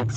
Hey,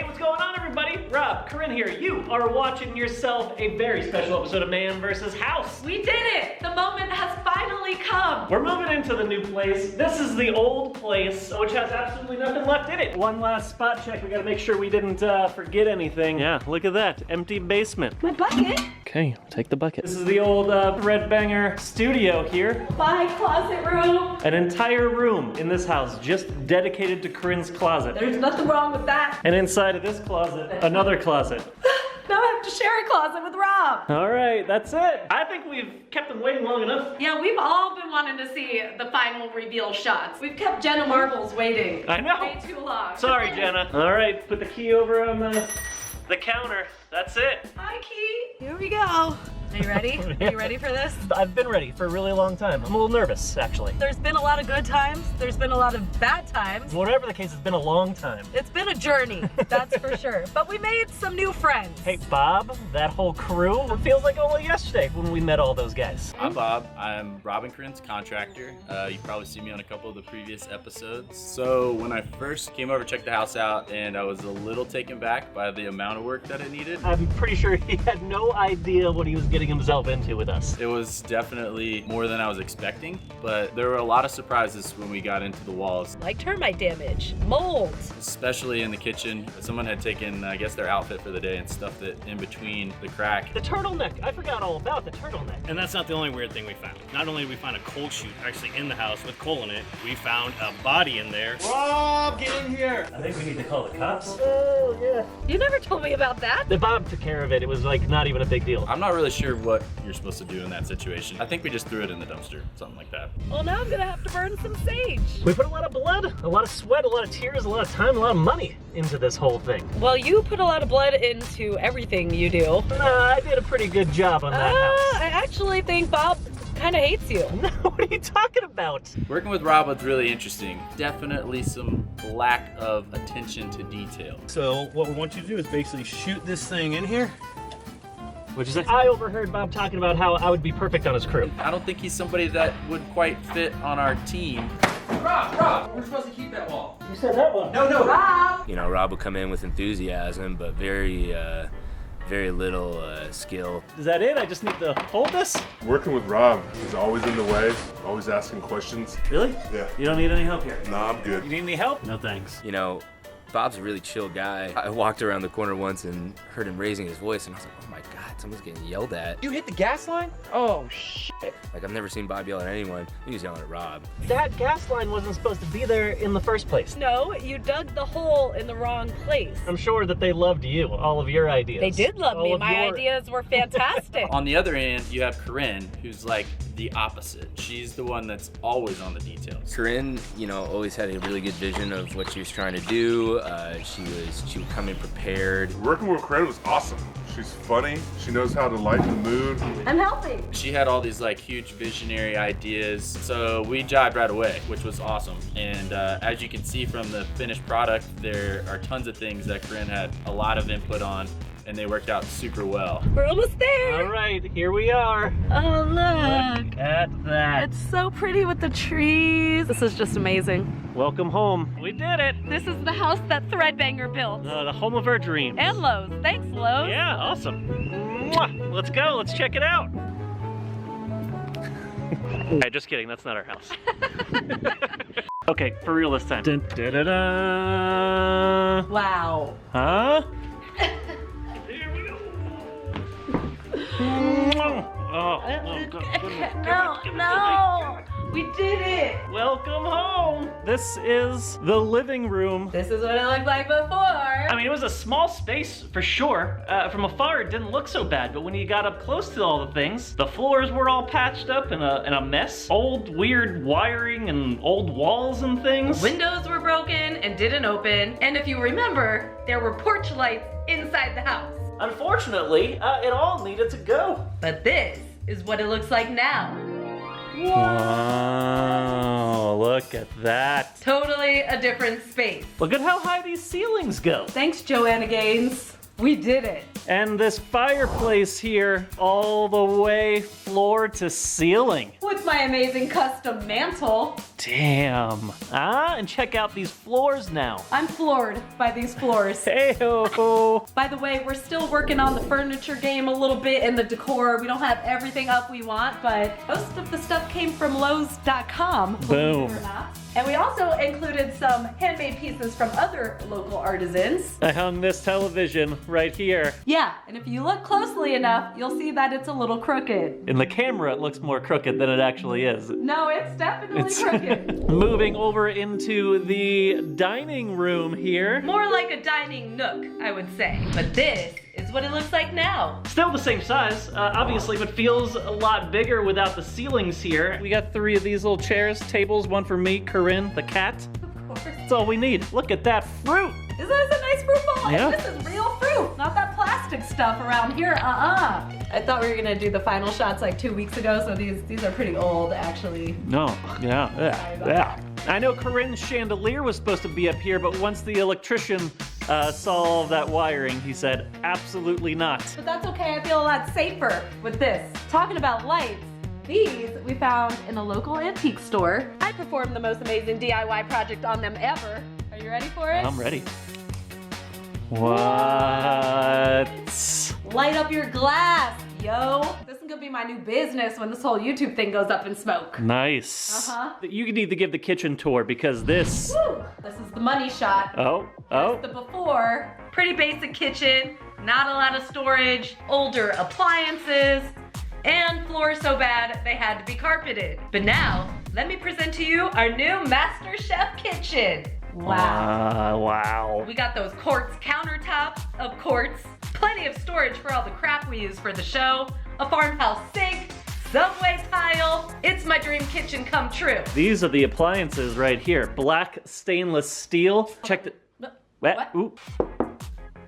what's going on, everybody? Rob, Corinne here. You are watching yourself a very special episode of Man vs. House. We did it! The moment has finally come! We're moving into the new place. This is the old place, which has absolutely nothing left in it. One last spot check. We gotta make sure we didn't forget anything. Yeah, look at that. Empty basement. My bucket? Okay, take the bucket. This is the old ThreadBanger studio here. My closet room. An entire room in this house just dedicated to Corinne's closet. There's nothing wrong with that. And inside of this closet, another closet. Now I have to share a closet with Rob. All right, that's it. I think we've kept them waiting long enough. Yeah, we've all been wanting to see the final reveal shots. We've kept Jenna Marbles waiting. I know. Way too long. Sorry, Jenna. All right, put the key over on the counter. That's it. Hi, Key. Here we go. Are you ready? Are you ready for this? I've been ready for a really long time. I'm a little nervous, actually. There's been a lot of good times. There's been a lot of bad times. Whatever the case, it's been a long time. It's been a journey, that's for sure. But we made some new friends. Hey, Bob, that whole crew, it feels like only yesterday when we met all those guys. I'm Bob. I'm Rob and Corinne's contractor. You probably see me on a couple of the previous episodes. So when I first came over to check the house out, and I was a little taken back by the amount of work that it needed. I'm pretty sure he had no idea what he was getting himself into with us. It was definitely more than I was expecting, but there were a lot of surprises when we got into the walls. Like termite damage, mold. Especially in the kitchen. Someone had taken, I guess, their outfit for the day and stuffed it in between the crack. The turtleneck, I forgot all about the turtleneck. And that's not the only weird thing we found. Not only did we find a coal chute actually in the house with coal in it, we found a body in there. Rob, get in here! I think we need to call the cops. Oh, yeah. You never told me about that. The Bob took care of it. It was like not even a big deal. I'm not really sure what you're supposed to do in that situation. I think we just threw it in the dumpster, something like that. Well, now I'm gonna have to burn some sage. We put a lot of blood, a lot of sweat, a lot of tears, a lot of time, a lot of money into this whole thing. Well, you put a lot of blood into everything you do. I did a pretty good job on that house. I actually think Bob kind of hates you. No, what are you talking about? Working with Rob was really interesting. Definitely some lack of attention to detail. So what we want you to do is basically shoot this thing in here. What'd you say? I overheard Bob talking about how I would be perfect on his crew. I don't think he's somebody that would quite fit on our team. Rob, we're supposed to keep that wall. You said that one. No. Rob! You know, Rob will come in with enthusiasm, but very little skill. Is that it? I just need to hold this? Working with Rob, he's always in the way, always asking questions. Really? Yeah. You don't need any help here? Nah, I'm good. You need any help? No thanks. You know, Bob's a really chill guy. I walked around the corner once and heard him raising his voice, and I was like, oh my God, someone's getting yelled at. You hit the gas line? Oh, shit. Like, I've never seen Bob yell at anyone. He was yelling at Rob. That gas line wasn't supposed to be there in the first place. No, you dug the hole in the wrong place. I'm sure that they loved you, all of your ideas. They did love me. All of My your- ideas were fantastic. On the other end, you have Corinne, who's like the opposite. She's the one that's always on the details. Corinne, you know, always had a really good vision of what she was trying to do. She would come in prepared. Working with Corinne was awesome. She's funny, she knows how to lighten the mood. I'm helping. She had all these like huge visionary ideas, so we jived right away, which was awesome. And as you can see from the finished product, there are tons of things that Corinne had a lot of input on, and they worked out super well. We're almost there. All right, here we are. Oh, look. Look at that. It's so pretty with the trees. This is just amazing. Welcome home. We did it. This is the house that ThreadBanger built. The home of our dreams. And Lowe's. Thanks, Lowe's. Yeah, awesome. Mwah. Let's go. Let's check it out. Hey, just kidding. That's not our house. Okay, for real this time. Dun, da, da, da. Wow. Huh? Here we go. Oh, No. We did it. Welcome home. This is the living room. This is what it looked like before. I mean, it was a small space for sure. From afar, it didn't look so bad, but when you got up close to all the things, the floors were all patched up in a mess. Old, weird wiring and old walls and things. Windows were broken and didn't open. And if you remember, there were porch lights inside the house. Unfortunately, it all needed to go. But this is what it looks like now. Wow, look at that. Totally a different space. Look at how high these ceilings go. Thanks, Joanna Gaines. We did it. And this fireplace here, all the way floor to ceiling. With my amazing custom mantle. Damn. And check out these floors now. I'm floored by these floors. Hey-ho. By the way, we're still working on the furniture game a little bit and the decor. We don't have everything up we want, but most of the stuff came from Lowe's.com. Boom. And we also included some handmade pieces from other local artisans. I hung this television right here. Yeah, and if you look closely enough, you'll see that it's a little crooked. In the camera, it looks more crooked than it actually is. No, it's definitely crooked. Moving over into the dining room here. More like a dining nook, I would say. But this is what it looks like now. Still the same size, obviously, but feels a lot bigger without the ceilings here. We got 3 of these little chairs, tables, one for me, Corinne, the cat. Of course. That's all we need. Look at that fruit. Isn't this a nice fruit bowl? Yeah. This is real fruit, not that plastic stuff around here. I thought we were gonna do the final shots like 2 weeks ago, so these are pretty old, actually. No, yeah. Sorry about that. I know Corinne's chandelier was supposed to be up here, but once the electrician saw all of that wiring, he said, absolutely not. But that's okay, I feel a lot safer with this. Talking about lights, these we found in a local antique store. I performed the most amazing DIY project on them ever. Are you ready for it? I'm ready. What? Light up your glass, yo. This is gonna be my new business when this whole YouTube thing goes up in smoke. Nice. Uh-huh. You need to give the kitchen tour because this... Woo! This is the money shot. Oh. The before. Pretty basic kitchen, not a lot of storage, older appliances, and floors so bad they had to be carpeted. But now, let me present to you our new Master Chef kitchen. Wow. Wow. We got those quartz countertops, of course, plenty of storage for all the crap we use for the show, a farmhouse sink, subway tile. It's my dream kitchen come true. These are the appliances right here. Black stainless steel. Check the... What? Ooh.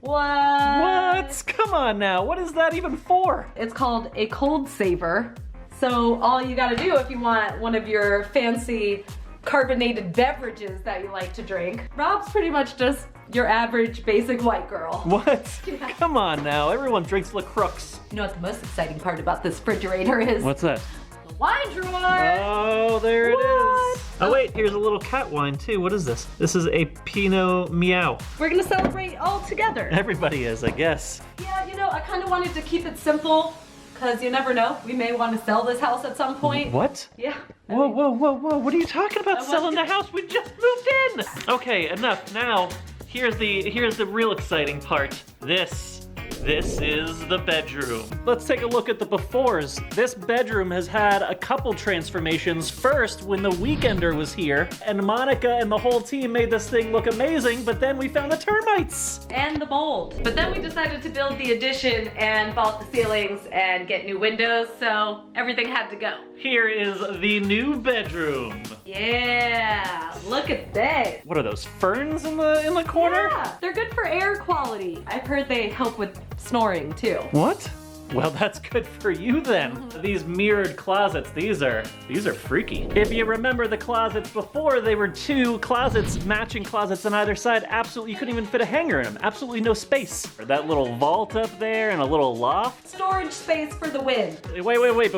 What? Come on now. What is that even for? It's called a cold saver. So all you gotta do if you want one of your fancy carbonated beverages that you like to drink, Rob's pretty much just your average basic white girl. What? Yeah. Come on now. Everyone drinks LaCroix. You know what the most exciting part about this refrigerator is? What's that? The wine drawer. Oh, there it What? is. Oh wait, here's a little cat wine too. What is this? This is a Pinot Meow. We're gonna celebrate all together. Everybody is, I guess. Yeah, you know, I kind of wanted to keep it simple because you never know. We may want to sell this house at some point. What? Yeah. Whoa. What are you talking about? I Selling the want- house? We just moved in. Okay, enough. Now, here's the real exciting part. This is the bedroom. Let's take a look at the befores. This bedroom has had a couple transformations. First, when the Weekender was here, and Monica and the whole team made this thing look amazing, but then we found the termites. And the mold. But then we decided to build the addition and vault the ceilings and get new windows, so everything had to go. Here is the new bedroom. Yeah, look at this. What are those, ferns in the corner? Yeah, they're good for air quality. I've heard they help with snoring too. What? Well, that's good for you then. These mirrored closets, these are freaky. If you remember the closets before, they were 2 closets, matching closets on either side. Absolutely, you couldn't even fit a hanger in them. Absolutely no space. That little vault up there and a little loft. Storage space for the wind. Wait,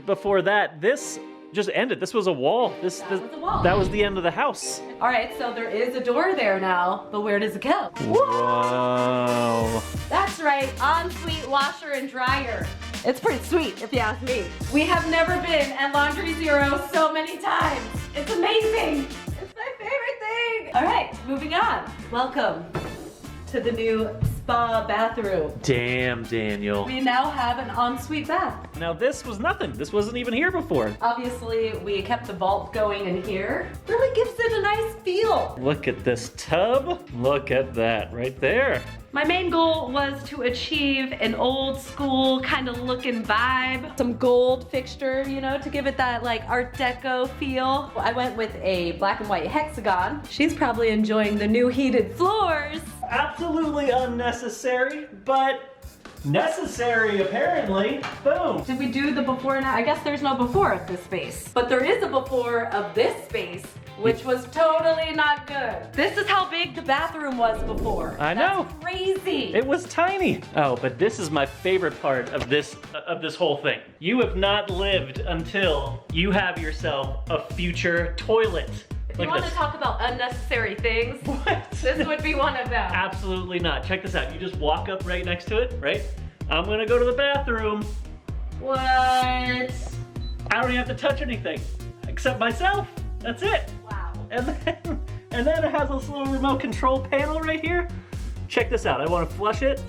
before that, this just ended. This was a wall. That was a wall. That was the end of the house. All right, so there is a door there now, but where does it go? Whoa. That's right, ensuite washer and dryer. It's pretty sweet, if you ask me. We have never been at Laundry Zero so many times. It's amazing. It's my favorite thing. All right, moving on. Welcome to the new spa bathroom. Damn, Daniel. We now have an ensuite bath. Now this was nothing. This wasn't even here before. Obviously, we kept the vault going in here. Really gives it a nice feel. Look at this tub. Look at that right there. My main goal was to achieve an old school kind of looking vibe. Some gold fixture, you know, to give it that like Art Deco feel. I went with a black and white hexagon. She's probably enjoying the new heated floors. Absolutely unnecessary, but necessary apparently. Boom. Did we do the before and I guess there's no before of this space. But there is a before of this space which was totally not good. This is how big the bathroom was before. I know. That's crazy. It was tiny. Oh, but this is my favorite part of this whole thing. You have not lived until you have yourself a future toilet. If you want to talk about unnecessary things, What? this would be one of them. Absolutely not. Check this out. You just walk up right next to it, right? I'm gonna go to the bathroom. What? I don't even have to touch anything except myself. That's it. Wow. And then it has this little remote control panel right here. Check this out. I want to flush it.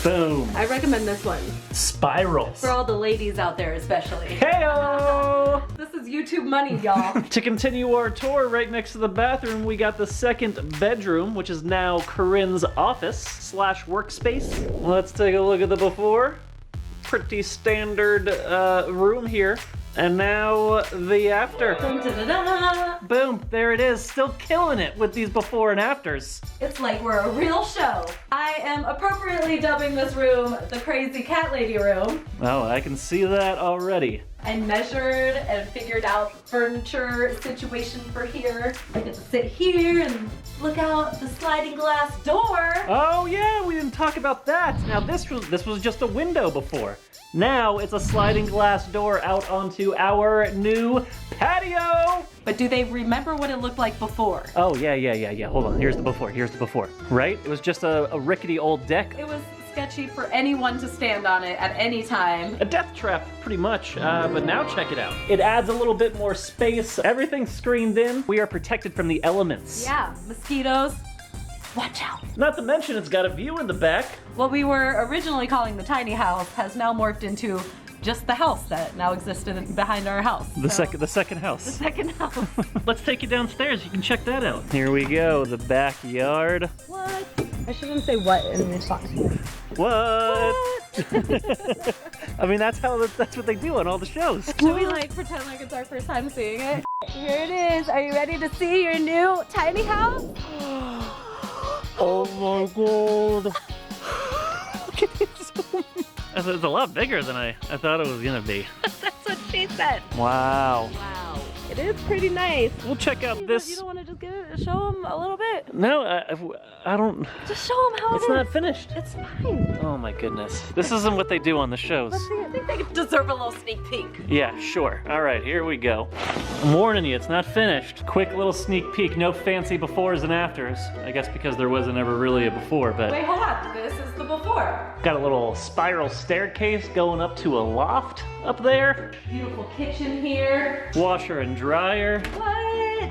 Boom. I recommend this one. Spirals. For all the ladies out there especially. Heyo! This is YouTube money, y'all. To continue our tour, right next to the bathroom, we got the second bedroom, which is now Corinne's office / workspace. Let's take a look at the before. Pretty standard room here. And now the after. Da-da-da. Boom, there it is. Still killing it with these before and afters. It's like we're a real show. I am appropriately dubbing this room the Crazy Cat Lady room. Oh, I can see that already. I measured and figured out furniture situation for here. I get to sit here and look out the sliding glass door. Oh yeah, we didn't talk about that. Now this was just a window before. Now it's a sliding glass door out onto our new patio. But do they remember what it looked like before? Oh yeah. Hold on, here's the before. Right? It was just a rickety old deck. It was sketchy for anyone to stand on it at any time. A death trap, pretty much, but now check it out. It adds a little bit more space. Everything's screened in. We are protected from the elements. Yeah, mosquitoes. Watch out. Not to mention it's got a view in the back. What we were originally calling the tiny house has now morphed into just the house that now existed behind our house. The second house. The second house. Let's take you downstairs. You can check that out. Here we go, the backyard. What? I shouldn't say what in response. What? I mean, that's what they do on all the shows. Should we like pretend like it's our first time seeing it? Here it is. Are you ready to see your new tiny house? Oh my god. It's a lot bigger than I thought it was gonna be. That's what she said. Wow. Wow. It is pretty nice. We'll check out this. You don't want to just show them a little bit? No, I don't. Just show them how It's not finished. It's fine. Oh my goodness. This isn't what they do on the shows. I think they deserve a little sneak peek. Yeah, sure. All right, here we go. I'm warning you, it's not finished. Quick little sneak peek, no fancy befores and afters. I guess because there wasn't ever really a before, but Wait, hold on. This is the before. got a little spiral staircase going up to a loft up there. Beautiful kitchen here. Washer and dryer. What?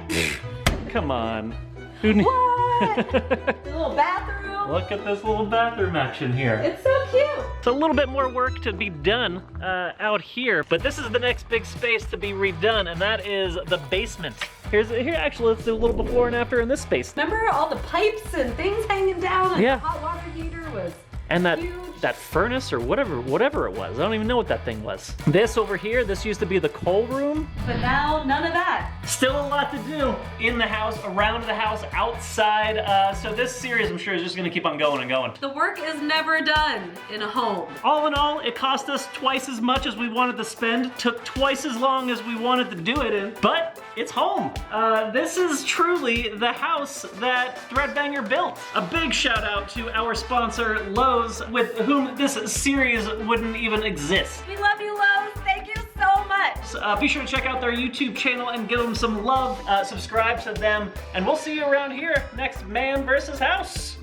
Come on. Who knew? What? The little bathroom. Look at this little bathroom action here. It's so cute. It's a little bit more work to be done out here, but this is the next big space to be redone, and that is the basement. Here, actually, let's do a little before and after in this space. Remember all the pipes and things hanging down? And Yeah. the hot water heater was And that huge. furnace or whatever it was. I don't even know what that thing was. This over here, this used to be the coal room. But now, none of that. Still a lot to do in the house, around the house, outside. So this series, I'm sure, is just gonna keep on going and going. The work is never done in a home. All in all, it cost us twice as much as we wanted to spend, took twice as long as we wanted to do it in, but it's home. This is truly the house that ThreadBanger built. A big shout out to our sponsor, Lowe's, with whom this series wouldn't even exist. We love you, Lowe's. Thank you so much. So, be sure to check out their YouTube channel and give them some love. Subscribe to them, and we'll see you around here next Man vs. House.